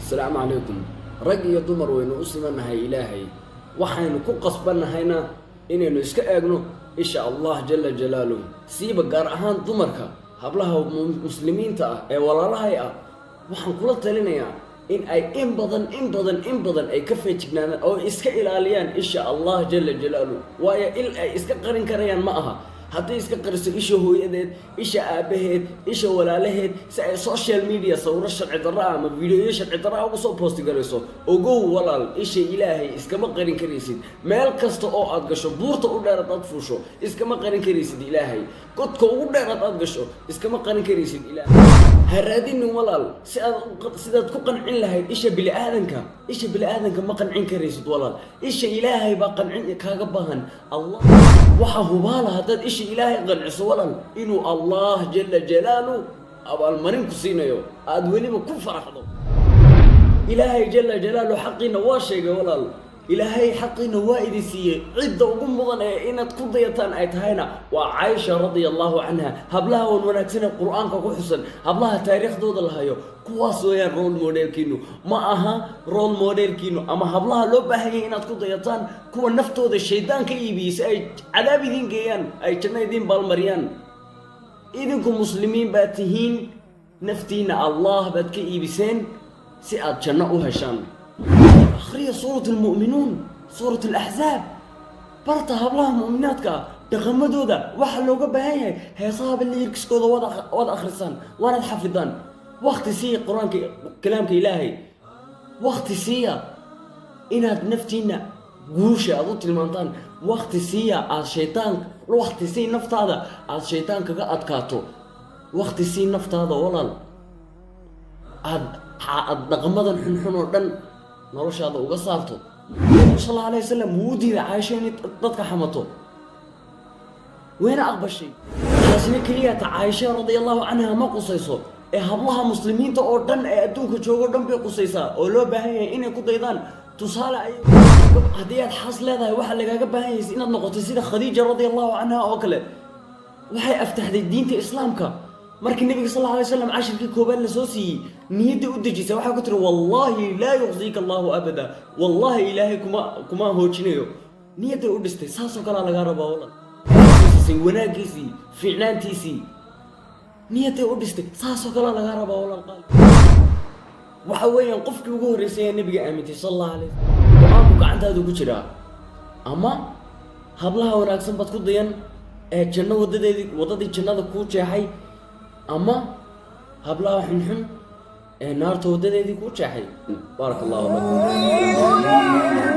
السلام عليكم رجي دمر وينو اسمنا هاي إلهي وحين كقصبنا هنا إنه إسكأجنو إن شاء الله جل جلاله سيب جارهان دمرك هبلها مسلمين تا ولا لها وحن كل تلنا إن أي إن بدن أي كفي تجنان أو إسكإلاليان إن شاء الله جل جلاله ويا إسكقرن كريان معها haddii iska qariso isha hooyadeed isha aabaheed isha walaalaheed si ay social media sawiro sharci darro ama video sharci darro ugu soo post garayso ogow walaal isha ilaahay iskama qarin karaysid meel kasta oo aad gasho buurta u dheer aad fuusho iskama qarin karaysid ilaahay godka ugu dheer aad gasho iskama qarin karaysid ilaahay haraadin walaal sidaad ku qancin lahayd isha bili aadanka ma qancin karaysid walaal isha ilaahay ba qancin kaaga baahan allah waxa hubaala hadad isha ilaahay qanciso walaal inuu allah jalla jalaalu abal marin ku siinayo aad waliba ku faraxdo ilaahay jalla jalaalu xaqina waa sheegay walaal ilaahay xaqina waa idin siiyay cidda ugu mudan ee inaad ku dayataan ay tahayna waa Aisha radiyallahu anha hablaha wanaagsan quraanka ku xusan hablaha taariikhdooda la hayo kuwaas weeyaan role modelkiinu ma aha role modelkiinu ama hablaha loo baahan yahay inaad ku dayataan kuwa naftooda shaydaanka iibiyay ay cadaab idin geeyaan ay janno idin balmariyaan idinku muslimiin baa tihiin naftiina allah baad ka iibiseen si aad janno u heshaan أخرية سورة المؤمنون سورة الأحزاب برتا هبلها مؤمناتك تغمدوا ذا وحلوا قبها هي صاحب اللي يركسكوا ذا وضع أخرسان وانا تحفظان وقت سي قرآن كلامك إلهي وقت سي إنها نفتينا قوشة أضوط المنطان وقت سي الشيطان وقت سي نفط هذا الشيطان كذا أتكاتو وقت سي نفط هذا والله الضغمضة الحنحن ودن noloshaada uga saarto sallallahu alayhi wasallam wudiida Aisha in dadka xamato weena aqbashay taasina kaliya ta Aisha radiyallahu anha ma qusayso ee hablaha muslimiinta oo dhan ee adduunka joogo dhan bay qusaysaa oo loo baahan yahay inay ku daydaan tusaale ay hadii aad xas leedahay waxa lagaaga baahan yahay inaad noqoto sida Khadija radiyallahu anha oo kale waxay aftaxday diinta islaamka markii nabiga sallallahu alayhi wasallam ashirkii kooban la soo siiyay niyada u dajisay waxa ku tiri wallahi la yukhzika allah abada wallahi ilaahi kuma hoojinayo niyada u dhistay saaso kala laga rabaa walaal si wanaagiisi fiicnaantiisi niyada u dhistay saaso kala laga rabaa walaal waxa weeyaan qofkii ugu horeysay nabiga aamintay sallallahu alayhi wasallam waxa gacantaadu ku jira ama hablaha wanaagsan bad ku dayan ee janno wadadii jannada ku jeexay أما هبلا حنحن نار تودد هذه كوتشاحي بارك الله لكم